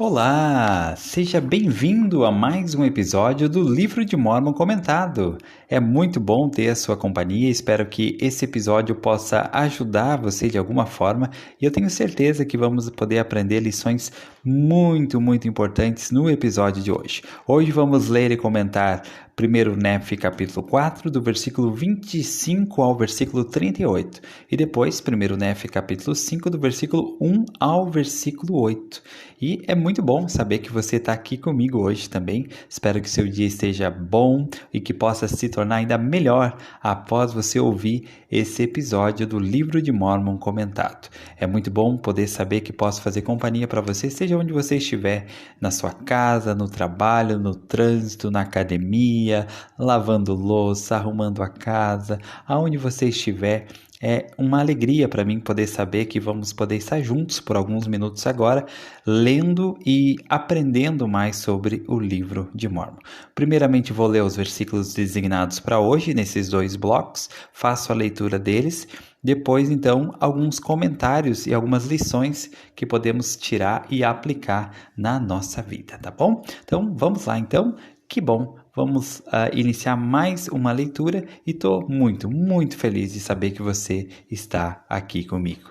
Olá, seja bem-vindo a mais um episódio do Livro de Mórmon Comentado. É muito bom ter a sua companhia, espero que esse episódio possa ajudar você de alguma forma e eu tenho certeza que vamos poder aprender lições muito importantes no episódio de hoje. Hoje vamos ler e comentar 1 Nefe capítulo 4, do versículo 25 ao versículo 38, e depois 1 Nefe capítulo 5, do versículo 1 ao versículo 8. E é muito bom saber que você está aqui comigo hoje também. Espero que seu dia esteja bom e que possa se tornar ainda melhor após você ouvir esse episódio do Livro de Mórmon Comentado. É muito bom poder saber que posso fazer companhia para você, seja onde você estiver, na sua casa, no trabalho, no trânsito, na academia, lavando louça, arrumando a casa, aonde você estiver. É uma alegria para mim poder saber que vamos poder estar juntos por alguns minutos agora, lendo e aprendendo mais sobre o livro de Mórmon. Primeiramente vou ler os versículos designados para hoje, nesses dois blocos, faço a leitura deles, depois então alguns comentários e algumas lições que podemos tirar e aplicar na nossa vida, tá bom? Então vamos lá então, que bom! Vamos iniciar mais uma leitura e estou muito feliz de saber que você está aqui comigo.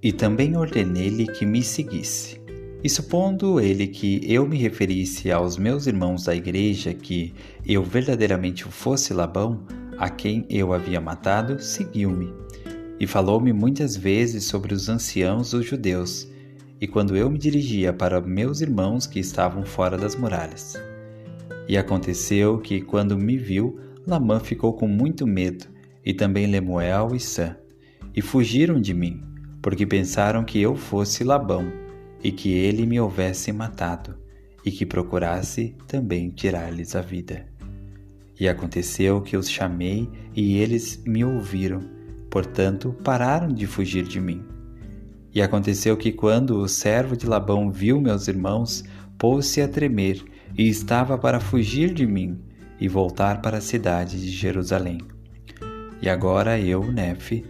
E também ordenei-lhe que me seguisse. E supondo ele que eu me referisse aos meus irmãos da igreja que eu verdadeiramente fosse Labão, a quem eu havia matado, seguiu-me, e falou-me muitas vezes sobre os anciãos dos judeus, e quando eu me dirigia para meus irmãos que estavam fora das muralhas. E aconteceu que, quando me viu, Lamã ficou com muito medo, e também Lemuel e Sam, e fugiram de mim, porque pensaram que eu fosse Labão, e que ele me houvesse matado, e que procurasse também tirar-lhes a vida. E aconteceu que os chamei e eles me ouviram, portanto pararam de fugir de mim. E aconteceu que quando o servo de Labão viu meus irmãos, pôs-se a tremer e estava para fugir de mim e voltar para a cidade de Jerusalém. E agora eu, Nefe,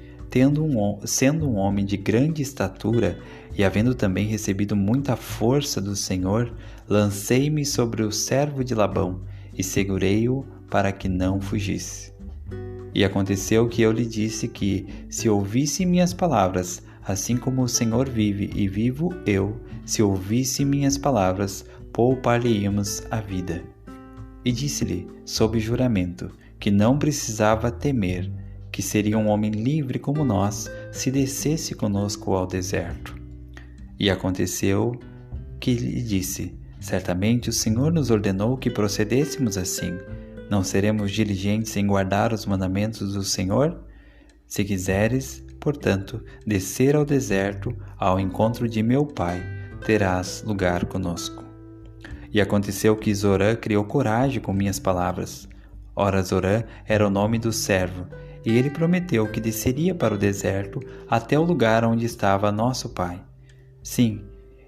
sendo um homem de grande estatura e havendo também recebido muita força do Senhor, lancei-me sobre o servo de Labão e segurei-o para que não fugisse. E aconteceu que eu lhe disse que, se ouvisse minhas palavras, assim como o Senhor vive e vivo eu, se ouvisse minhas palavras, poupar-lhe-íamos a vida. E disse-lhe, sob juramento, que não precisava temer, que seria um homem livre como nós, se descesse conosco ao deserto. E aconteceu que lhe disse, certamente o Senhor nos ordenou que procedêssemos assim. Não seremos diligentes em guardar os mandamentos do Senhor? Se quiseres, portanto, descer ao deserto, ao encontro de meu pai, terás lugar conosco. E aconteceu que Zorã criou coragem com minhas palavras. Ora, Zorã era o nome do servo, e ele prometeu que desceria para o deserto até o lugar onde estava nosso pai. Sim,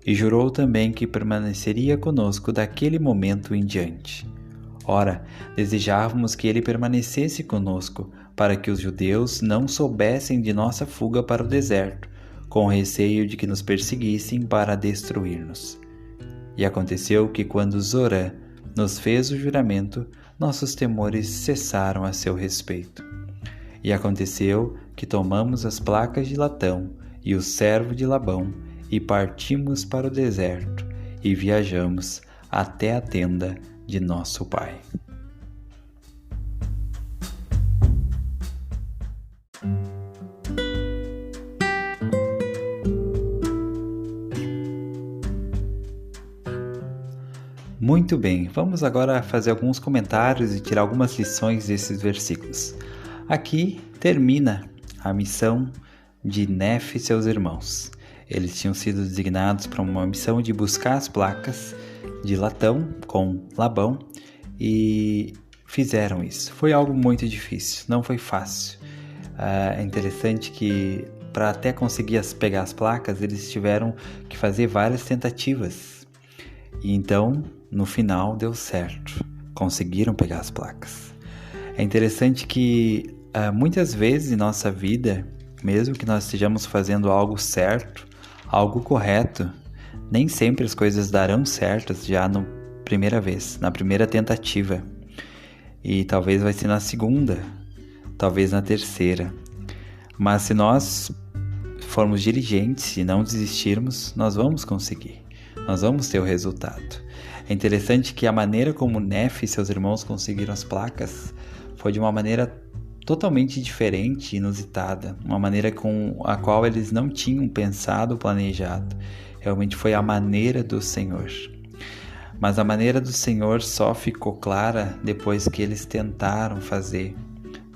e jurou também que permaneceria conosco daquele momento em diante. Ora, desejávamos que ele permanecesse conosco, para que os judeus não soubessem de nossa fuga para o deserto, com receio de que nos perseguissem para destruir-nos. E aconteceu que quando Zorã nos fez o juramento, nossos temores cessaram a seu respeito. E aconteceu que tomamos as placas de latão e o servo de Labão, e partimos para o deserto, e viajamos até a tenda de nosso pai. Muito bem, vamos agora fazer alguns comentários e tirar algumas lições desses versículos. Aqui termina a missão de Nefe e seus irmãos. Eles tinham sido designados para uma missão de buscar as placas de latão com Labão e fizeram isso. Foi algo muito difícil, não foi fácil. É interessante que para até conseguir pegar as placas, eles tiveram que fazer várias tentativas. E então, no final, deu certo. conseguiram pegar as placas. É interessante que muitas vezes em nossa vida, mesmo que nós estejamos fazendo algo certo, algo correto, nem sempre as coisas darão certas já na primeira vez, na primeira tentativa. E talvez vai ser na segunda, talvez na terceira. Mas se nós formos diligentes e não desistirmos, nós vamos conseguir. Nós vamos ter o resultado. É interessante que a maneira como Nefe e seus irmãos conseguiram as placas foi de uma maneira totalmente diferente e inusitada. Uma maneira com a qual eles não tinham pensado ou planejado. Realmente foi a maneira do Senhor. Mas a maneira do Senhor só ficou clara depois que eles tentaram fazer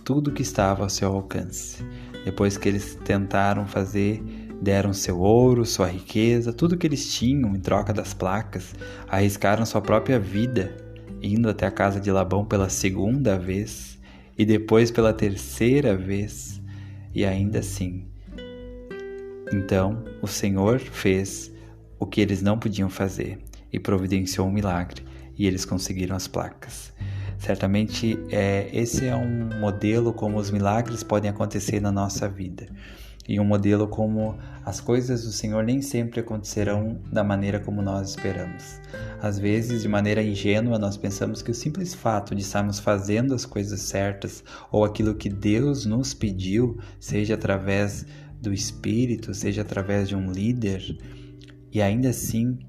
tudo que estava ao seu alcance. Depois que eles tentaram fazer, deram seu ouro, sua riqueza, tudo que eles tinham em troca das placas, arriscaram sua própria vida, indo até a casa de Labão pela segunda vez e depois pela terceira vez, e ainda assim. Então, o Senhor fez o que eles não podiam fazer e providenciou um milagre, e eles conseguiram as placas. Certamente, esse é um modelo como os milagres podem acontecer na nossa vida. E um modelo como as coisas do Senhor nem sempre acontecerão da maneira como nós esperamos. Às vezes, de maneira ingênua, nós pensamos que o simples fato de estarmos fazendo as coisas certas ou aquilo que Deus nos pediu, seja através do Espírito, seja através de um líder, e ainda assim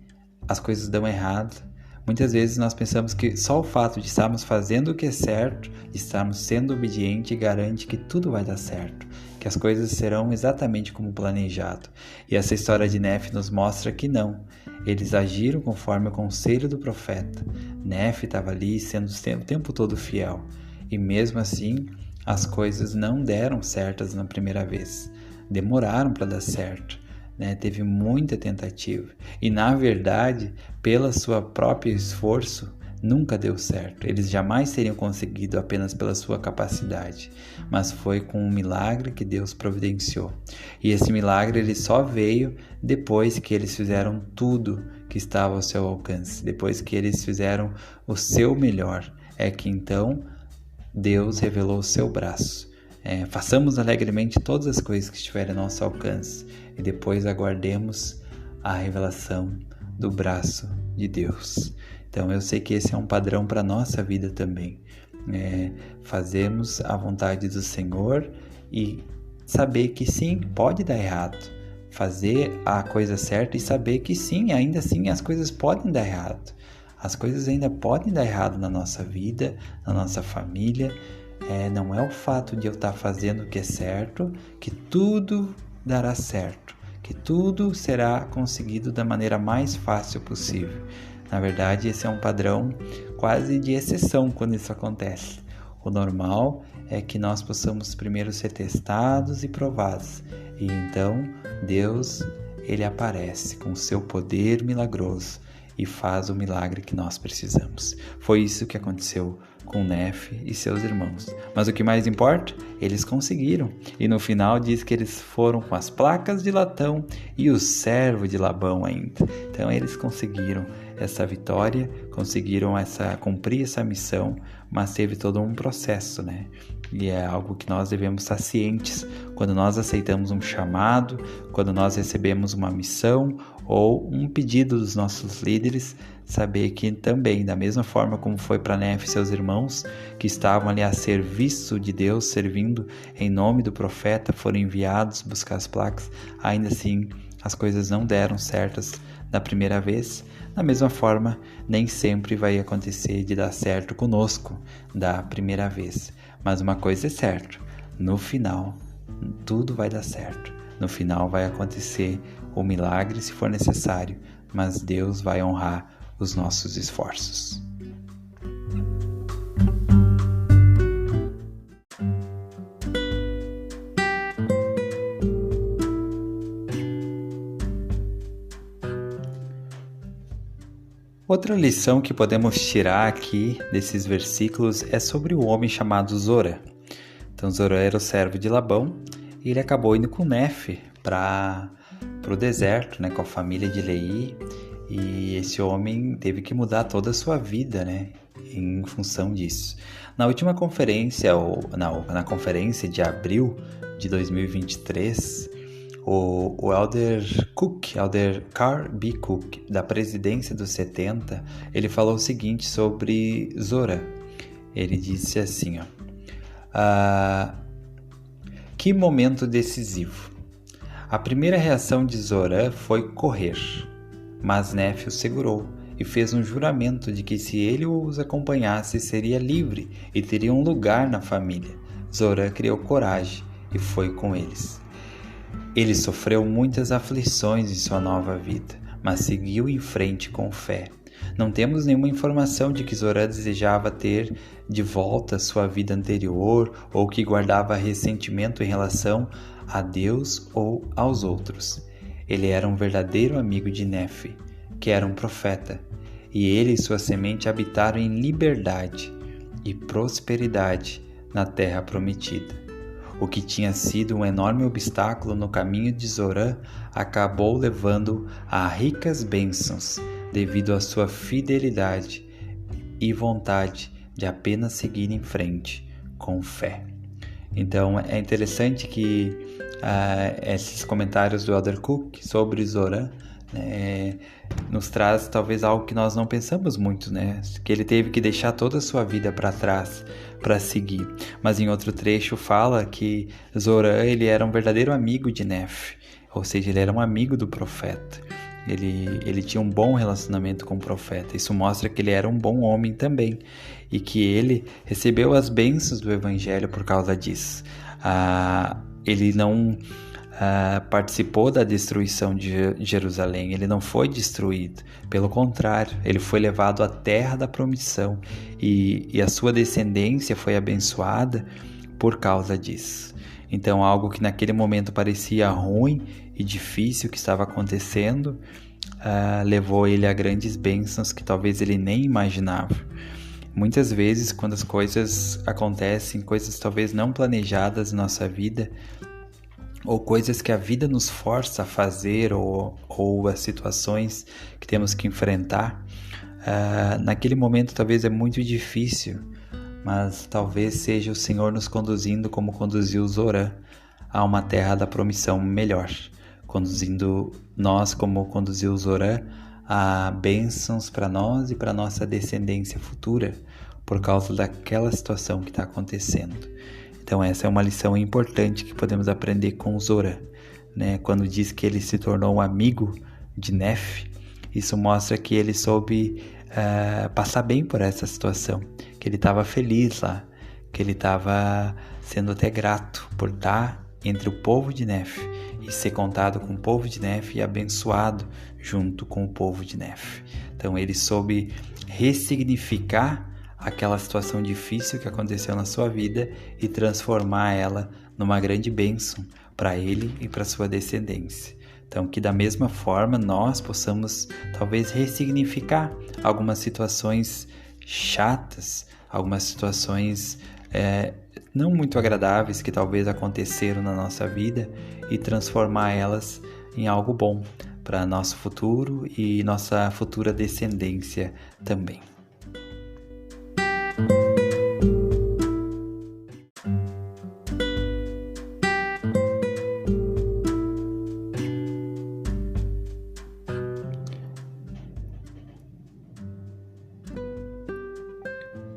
as coisas dão errado. Muitas vezes nós pensamos que só o fato de estarmos fazendo o que é certo, de estarmos sendo obedientes, garante que tudo vai dar certo, que as coisas serão exatamente como planejado. E essa história de Nefe nos mostra que não. Eles agiram conforme o conselho do profeta. Nefe estava ali sendo o tempo todo fiel. E mesmo assim, as coisas não deram certas na primeira vez. Demoraram para dar certo. Teve muita tentativa e, na verdade, pelo seu próprio esforço, nunca deu certo. Eles jamais teriam conseguido apenas pela sua capacidade, mas foi com um milagre que Deus providenciou. E esse milagre ele só veio depois que eles fizeram tudo que estava ao seu alcance, depois que eles fizeram o seu melhor. É que então Deus revelou o seu braço. Façamos alegremente todas as coisas que estiverem ao nosso alcance e depois aguardemos a revelação do braço de Deus. Então eu sei que esse é um padrão para a nossa vida também. Fazemos a vontade do Senhor e saber que sim, pode dar errado. Fazer a coisa certa e saber que sim, ainda assim as coisas podem dar errado. As coisas ainda podem dar errado na nossa vida, na nossa família. Não é o fato de eu estar fazendo o que é certo que tudo dará certo, que tudo será conseguido da maneira mais fácil possível. Na verdade, esse é um padrão quase de exceção quando isso acontece. O normal é que nós possamos primeiro ser testados e provados, e então Deus ele aparece com o seu poder milagroso e faz o milagre que nós precisamos. Foi isso que aconteceu com Nefe e seus irmãos. Mas o que mais importa? Eles conseguiram. E no final diz que eles foram com as placas de latão e o servo de Labão ainda. Então eles conseguiram essa vitória, conseguiram cumprir essa missão, mas teve todo um processo, E é algo que nós devemos estar cientes quando nós aceitamos um chamado, quando nós recebemos uma missão ou um pedido dos nossos líderes, saber que também, da mesma forma como foi para Nefe e seus irmãos, que estavam ali a serviço de Deus, servindo em nome do profeta, foram enviados buscar as placas, ainda assim as coisas não deram certas da primeira vez. Da mesma forma, nem sempre vai acontecer de dar certo conosco da primeira vez. Mas uma coisa é certa, no final, tudo vai dar certo. No final vai acontecer o milagre se for necessário, mas Deus vai honrar os nossos esforços. Outra lição que podemos tirar aqui desses versículos é sobre o homem chamado Zora. Então Zora era o servo de Labão e ele acabou indo com Nefe para o deserto, com a família de Leí, e esse homem teve que mudar toda a sua vida, em função disso. Na última conferência, na conferência de abril de 2023, o Elder Carl B. Cook, da presidência dos 70, ele falou o seguinte sobre Zorã. Ele disse assim, que momento decisivo. A primeira reação de Zorã foi correr, mas Nefe o segurou e fez um juramento de que se ele os acompanhasse seria livre e teria um lugar na família. Zorã criou coragem e foi com eles. Ele sofreu muitas aflições em sua nova vida, mas seguiu em frente com fé. Não temos nenhuma informação de que Zorã desejava ter de volta sua vida anterior ou que guardava ressentimento em relação a Deus ou aos outros. Ele era um verdadeiro amigo de Nefe, que era um profeta, e ele e sua semente habitaram em liberdade e prosperidade na terra prometida. O que tinha sido um enorme obstáculo no caminho de Zorã acabou levando a ricas bênçãos devido à sua fidelidade e vontade de apenas seguir em frente com fé. Então é interessante que esses comentários do Elder Cook sobre Zorã nos traz talvez algo que nós não pensamos muito, que ele teve que deixar toda a sua vida para trás para seguir. Mas em outro trecho fala que Zorã ele era um verdadeiro amigo de Nefe, ou seja, ele era um amigo do profeta. Ele tinha um bom relacionamento com o profeta. Isso mostra que ele era um bom homem também e que ele recebeu as bênçãos do evangelho por causa disso. Ele não participou da destruição de Jerusalém, ele não foi destruído, pelo contrário, ele foi levado à terra da promissão e a sua descendência foi abençoada por causa disso. Então algo que naquele momento parecia ruim e difícil que estava acontecendo, levou ele a grandes bênçãos que talvez ele nem imaginava. Muitas vezes quando as coisas acontecem, coisas talvez não planejadas na nossa vida, ou coisas que a vida nos força a fazer, ou as situações que temos que enfrentar, naquele momento talvez é muito difícil, mas talvez seja o Senhor nos conduzindo como conduziu Zorã a uma terra da promissão melhor, conduzindo nós como conduziu Zorã a bênçãos para nós e para nossa descendência futura, por causa daquela situação que está acontecendo. Então essa é uma lição importante que podemos aprender com Zorã, Quando diz que ele se tornou um amigo de Nefe, isso mostra que ele soube passar bem por essa situação, que ele estava feliz lá, que ele estava sendo até grato por estar entre o povo de Nefe e ser contado com o povo de Nefe e abençoado junto com o povo de Nefe. Então ele soube ressignificar aquela situação difícil que aconteceu na sua vida e transformar ela numa grande bênção para ele e para sua descendência. Então, que da mesma forma nós possamos talvez ressignificar algumas situações chatas, algumas situações não muito agradáveis que talvez aconteceram na nossa vida e transformar elas em algo bom para nosso futuro e nossa futura descendência também.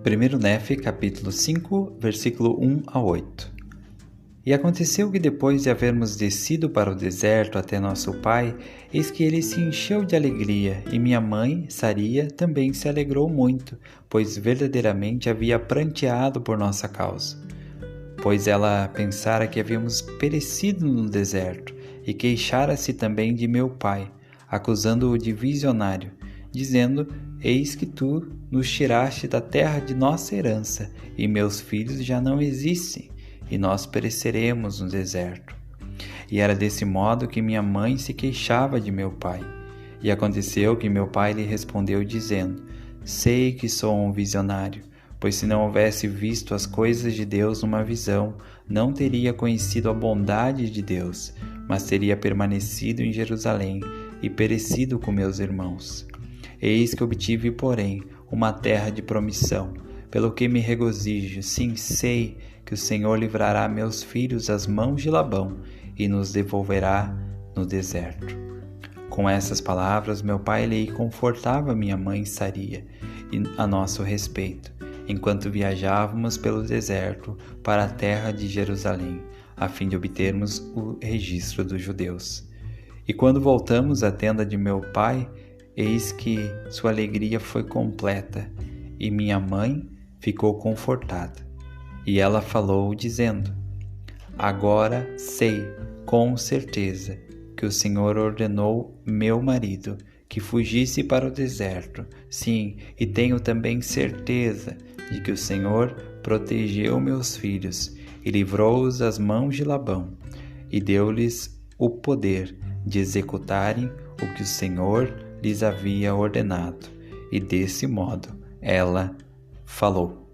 Primeiro Nefe, capítulo 5, versículo 1 a 8. E aconteceu que depois de havermos descido para o deserto até nosso pai, eis que ele se encheu de alegria, e minha mãe, Saria, também se alegrou muito, pois verdadeiramente havia pranteado por nossa causa. Pois ela pensara que havíamos perecido no deserto, e queixara-se também de meu pai, acusando-o de visionário, dizendo: eis que tu nos tiraste da terra de nossa herança, e meus filhos já não existem, e nós pereceremos no deserto. E era desse modo que minha mãe se queixava de meu pai. E aconteceu que meu pai lhe respondeu dizendo: sei que sou um visionário, pois se não houvesse visto as coisas de Deus numa visão, não teria conhecido a bondade de Deus, mas teria permanecido em Jerusalém e perecido com meus irmãos. Eis que obtive, porém, uma terra de promissão, pelo que me regozijo. Sim, sei que o Senhor livrará meus filhos das mãos de Labão e nos devolverá no deserto. Com essas palavras, meu pai lhe confortava minha mãe Saria a nosso respeito, enquanto viajávamos pelo deserto para a terra de Jerusalém, a fim de obtermos o registro dos judeus. E quando voltamos à tenda de meu pai, eis que sua alegria foi completa, e minha mãe ficou confortada. E ela falou, dizendo: agora sei com certeza que o Senhor ordenou meu marido que fugisse para o deserto. Sim, e tenho também certeza de que o Senhor protegeu meus filhos e livrou-os das mãos de Labão, e deu-lhes o poder de executarem o que o Senhor lhes havia ordenado. E desse modo ela falou.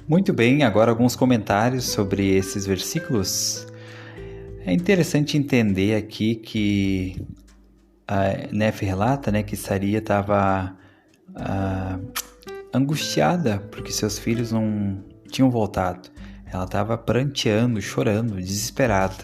Muito bem, agora alguns comentários sobre esses versículos. É interessante entender aqui que a Nef relata, que Saria estava angustiada porque seus filhos não tinham voltado. Ela estava pranteando, chorando, desesperada.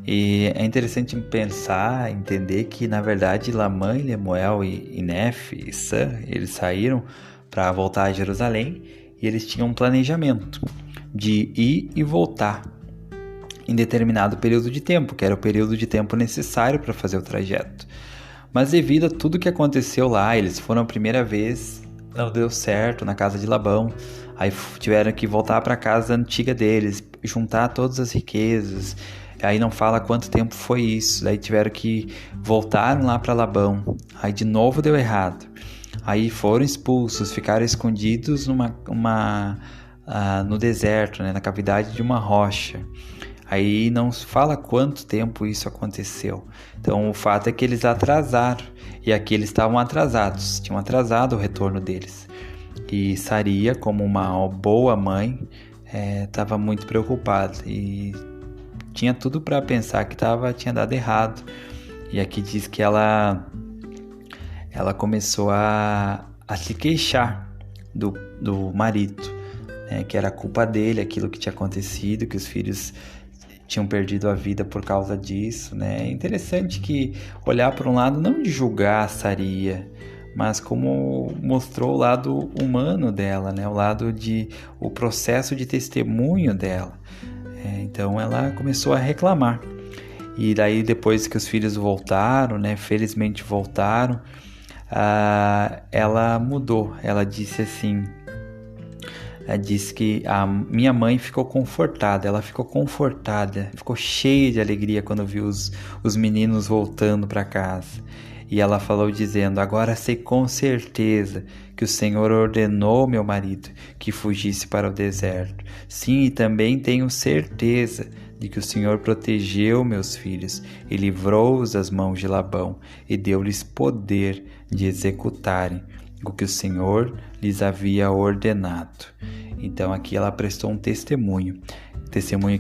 E é interessante pensar, entender que na verdade Lamã, Lemuel e Nef e Sam, eles saíram para voltar a Jerusalém e eles tinham um planejamento de ir e voltar em determinado período de tempo, que era o período de tempo necessário para fazer o trajeto. Mas devido a tudo que aconteceu lá, eles foram a primeira vez, não deu certo na casa de Labão, aí tiveram que voltar para a casa antiga deles, juntar todas as riquezas, aí não fala quanto tempo foi isso, daí tiveram que voltar lá para Labão, aí de novo deu errado, aí foram expulsos, ficaram escondidos no deserto, na cavidade de uma rocha. Aí não fala quanto tempo isso aconteceu. Então o fato é que eles atrasaram. E aqui eles estavam atrasados. Tinham atrasado o retorno deles. E Saria, como uma boa mãe, estava muito preocupada. E tinha tudo para pensar que tinha dado errado. E aqui diz que ela começou a se queixar do marido. Que era culpa dele, aquilo que tinha acontecido, que os filhos tinham perdido a vida por causa disso, É interessante que olhar por um lado não de julgar a Saria, mas como mostrou o lado humano dela, o processo de testemunho dela. Então ela começou a reclamar. E daí depois que os filhos voltaram, felizmente voltaram, ela mudou. Ela disse assim, diz que a minha mãe ficou confortada, ficou cheia de alegria quando viu os meninos voltando para casa. E ela falou dizendo: agora sei com certeza que o Senhor ordenou meu marido que fugisse para o deserto. Sim, e também tenho certeza de que o Senhor protegeu meus filhos e livrou-os das mãos de Labão e deu-lhes poder de executarem o que o Senhor lhes havia ordenado. Então aqui ela prestou um testemunho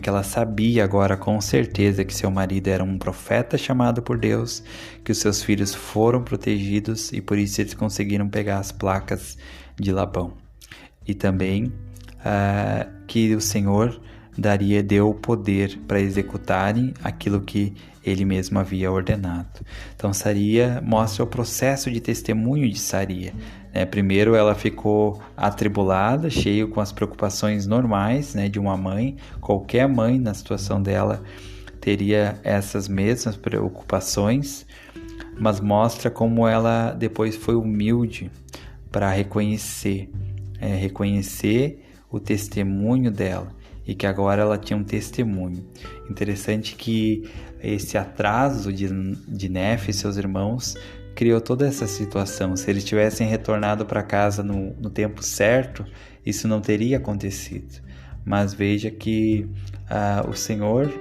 que ela sabia agora com certeza que seu marido era um profeta chamado por Deus, que os seus filhos foram protegidos e por isso eles conseguiram pegar as placas de Labão. E também que o Senhor deu o poder para executarem aquilo que ele mesmo havia ordenado. Então Saria mostra o processo de testemunho de Saria. Primeiro ela ficou atribulada, cheia com as preocupações normais de uma mãe. Qualquer mãe na situação dela teria essas mesmas preocupações, mas mostra como ela depois foi humilde para reconhecer o testemunho dela e que agora ela tinha um testemunho. Interessante que esse atraso de Nef e seus irmãos criou toda essa situação. Se eles tivessem retornado para casa no tempo certo, isso não teria acontecido. Mas veja que o Senhor,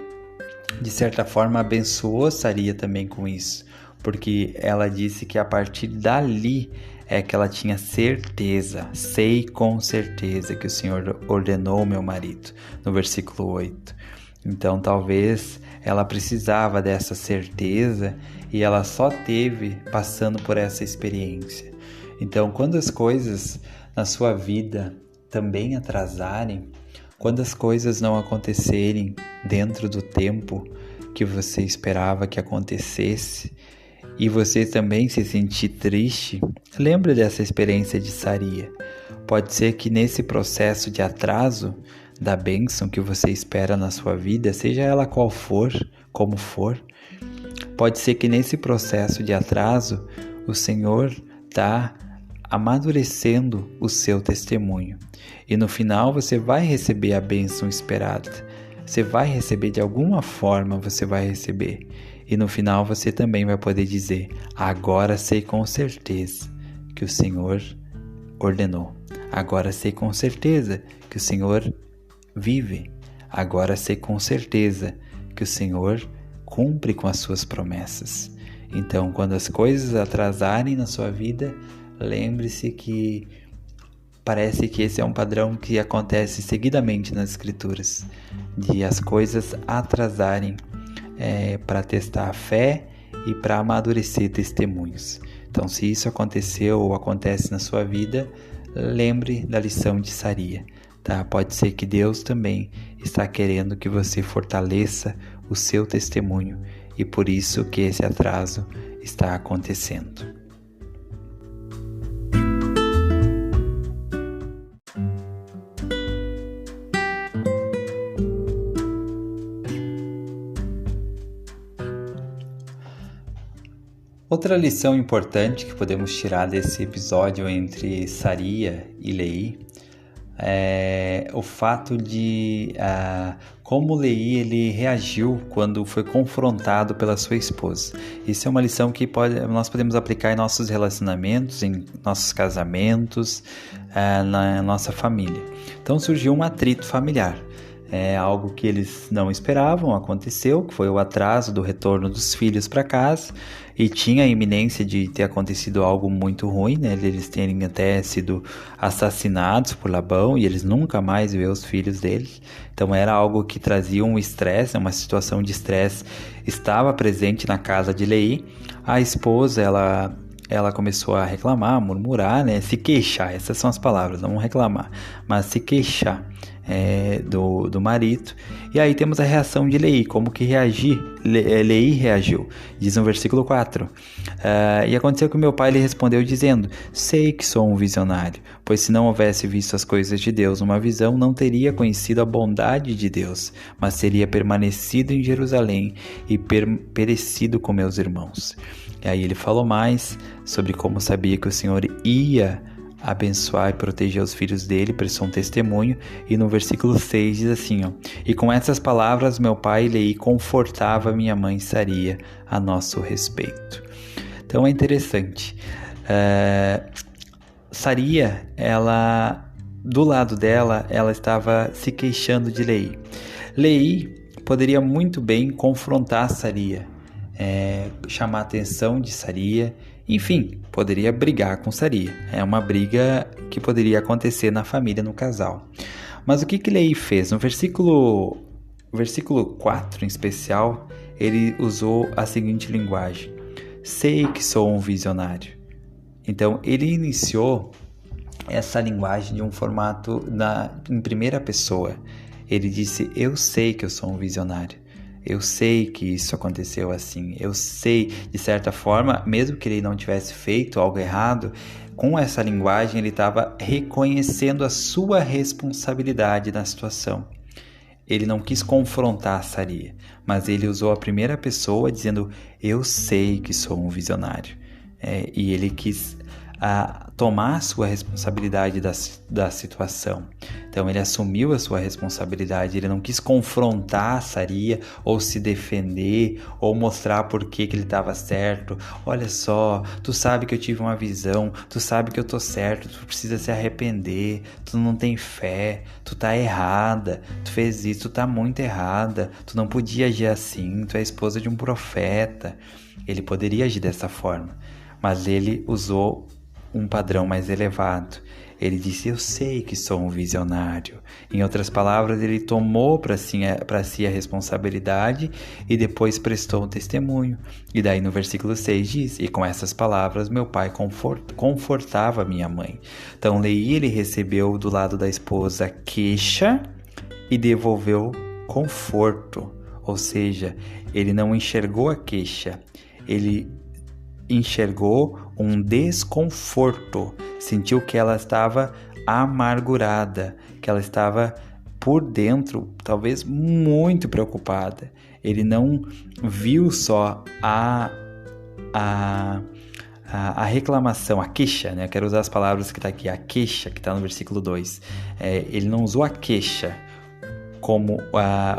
de certa forma, abençoou Saria também com isso, porque ela disse que a partir dali é que ela tinha certeza, sei com certeza que o Senhor ordenou meu marido, no versículo 8. Então talvez ela precisava dessa certeza e ela só teve passando por essa experiência. Então, quando as coisas na sua vida também atrasarem, quando as coisas não acontecerem dentro do tempo que você esperava que acontecesse e você também se sentir triste, lembre dessa experiência de Saria. Pode ser que nesse processo de atraso da bênção que você espera na sua vida, seja ela qual for, como for, pode ser que nesse processo de atraso o Senhor está amadurecendo o seu testemunho. E no final você vai receber a bênção esperada. Você vai receber de alguma forma, você vai receber. E no final você também vai poder dizer: agora sei com certeza que o Senhor ordenou. Agora sei com certeza que o Senhor vive. Agora sei com certeza que o Senhor cumpre com as suas promessas. Então, quando as coisas atrasarem na sua vida, lembre-se que parece que esse é um padrão que acontece seguidamente nas Escrituras, de as coisas atrasarem para testar a fé e para amadurecer testemunhos. Então, se isso aconteceu ou acontece na sua vida, lembre da lição de Saria. Tá? Pode ser que Deus também está querendo que você fortaleça o seu testemunho e por isso que esse atraso está acontecendo. Outra lição importante que podemos tirar desse episódio entre Saria e Leí é o fato de como Leí ele reagiu quando foi confrontado pela sua esposa. Isso é uma lição que nós podemos aplicar em nossos relacionamentos, em nossos casamentos, na nossa família. Então surgiu um atrito familiar. Algo que eles não esperavam aconteceu, que foi o atraso do retorno dos filhos para casa, e tinha a iminência de ter acontecido algo muito ruim, né? Eles terem até sido assassinados por Labão e eles nunca mais ver os filhos deles. Então era algo que trazia um estresse, uma situação de estresse estava presente na casa de Leí. A esposa, ela começou a reclamar, murmurar, né? Se queixar, essas são as palavras, não reclamar, mas se queixar do marido. E aí temos a reação de Leí, como que Leí reagiu, diz no versículo 4, e aconteceu que meu pai lhe respondeu dizendo: sei que sou um visionário, pois se não houvesse visto as coisas de Deus numa visão, não teria conhecido a bondade de Deus, mas teria permanecido em Jerusalém e perecido com meus irmãos. E aí ele falou mais sobre como sabia que o Senhor ia abençoar e proteger os filhos dele, prestou um testemunho, e no versículo 6 diz assim, e com essas palavras meu pai Leí confortava minha mãe Saria a nosso respeito. Então é interessante, Saria, do lado dela, ela estava se queixando de Leí. Leí poderia muito bem confrontar Saria, chamar a atenção de Saria, enfim, poderia brigar com Saria. É uma briga que poderia acontecer na família, no casal. Mas o que Leí fez? No versículo 4, em especial, ele usou a seguinte linguagem: sei que sou um visionário. Então, ele iniciou essa linguagem de um formato em primeira pessoa. Ele disse: eu sei que eu sou um visionário. Eu sei que isso aconteceu assim. Eu sei, de certa forma, mesmo que ele não tivesse feito algo errado, com essa linguagem ele estava reconhecendo a sua responsabilidade na situação. Ele não quis confrontar Saria, mas ele usou a primeira pessoa dizendo: eu sei que sou um visionário. E ele quis a tomar a sua responsabilidade da situação. Então ele assumiu a sua responsabilidade, ele não quis confrontar a Saria ou se defender ou mostrar por que ele estava certo. Olha só, tu sabe que eu tive uma visão, tu sabe que eu tô certo, tu precisa se arrepender, tu não tem fé, tu tá errada, tu fez isso, tu tá muito errada, tu não podia agir assim, tu é esposa de um profeta. Ele poderia agir dessa forma, mas ele usou um padrão mais elevado. Ele disse: eu sei que sou um visionário. Em outras palavras, ele tomou para si a responsabilidade e depois prestou um testemunho. E daí no versículo 6 diz: e com essas palavras meu pai confortava minha mãe. Então Leí, ele recebeu do lado da esposa queixa e devolveu conforto. Ou seja, ele não enxergou a queixa, ele enxergou um desconforto, sentiu que ela estava amargurada, que ela estava por dentro, talvez muito preocupada. Ele não viu só a reclamação, a queixa, né? Eu quero usar as palavras que está aqui, a queixa que está no versículo 2. Ele não usou a queixa como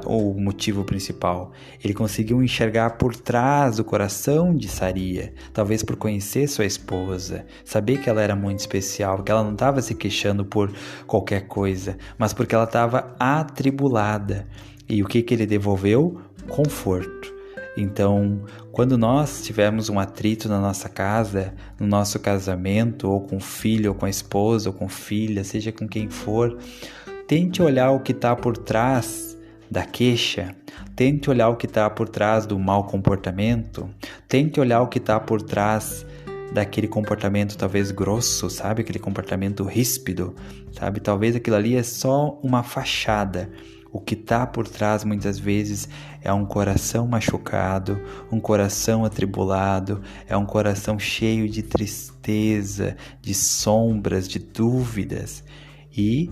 o motivo principal. Ele conseguiu enxergar por trás do coração de Saria, talvez por conhecer sua esposa, saber que ela era muito especial, que ela não estava se queixando por qualquer coisa, mas porque ela estava atribulada. E o que ele devolveu? Conforto. Então, quando nós tivermos um atrito na nossa casa, no nosso casamento, ou com o filho, ou com a esposa, ou com filha, seja com quem for, tente olhar o que está por trás da queixa, tente olhar o que está por trás do mau comportamento, tente olhar o que está por trás daquele comportamento talvez grosso, sabe? Aquele comportamento ríspido, sabe? Talvez aquilo ali é só uma fachada. O que está por trás muitas vezes é um coração machucado, um coração atribulado, é um coração cheio de tristeza, de sombras, de dúvidas. E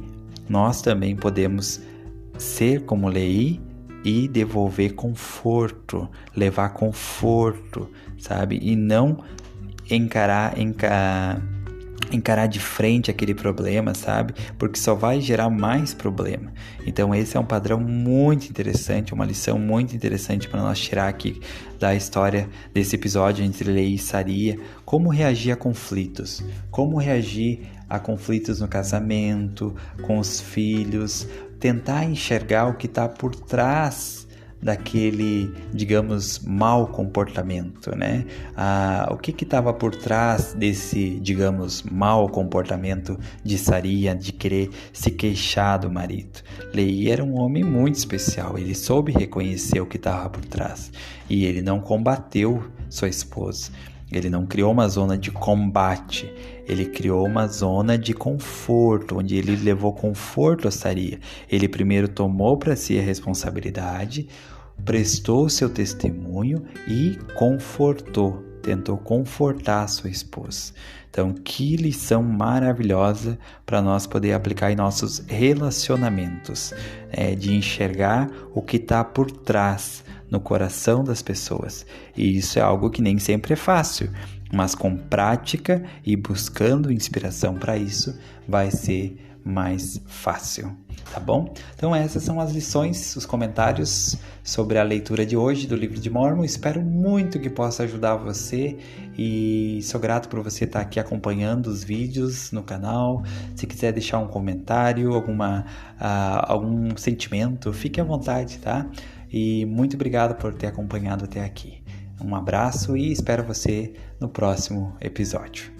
nós também podemos ser como Leí e devolver conforto, levar conforto, sabe? E não encarar de frente aquele problema, sabe? Porque só vai gerar mais problema. Então esse é um padrão muito interessante, uma lição muito interessante para nós tirar aqui da história desse episódio entre Leí e Saria. Como reagir a conflitos, como reagir a conflitos no casamento, com os filhos, tentar enxergar o que está por trás daquele, digamos, mau comportamento, né? O que estava por trás desse, digamos, mau comportamento de Saria, de querer se queixar do marido? Leí era um homem muito especial, ele soube reconhecer o que estava por trás e ele não combateu sua esposa. Ele não criou uma zona de combate, ele criou uma zona de conforto, onde ele levou conforto a Saria. Ele primeiro tomou para si a responsabilidade, prestou seu testemunho e confortou, tentou confortar a sua esposa. Então, que lição maravilhosa para nós poder aplicar em nossos relacionamentos, de enxergar o que está por trás no coração das pessoas. E isso é algo que nem sempre é fácil, mas com prática e buscando inspiração para isso, vai ser mais fácil, tá bom? Então essas são as lições, os comentários sobre a leitura de hoje do livro de Mórmon. Espero muito que possa ajudar você e sou grato por você estar aqui acompanhando os vídeos no canal. Se quiser deixar um comentário, algum sentimento, fique à vontade, tá? E muito obrigado por ter acompanhado até aqui. Um abraço e espero você no próximo episódio.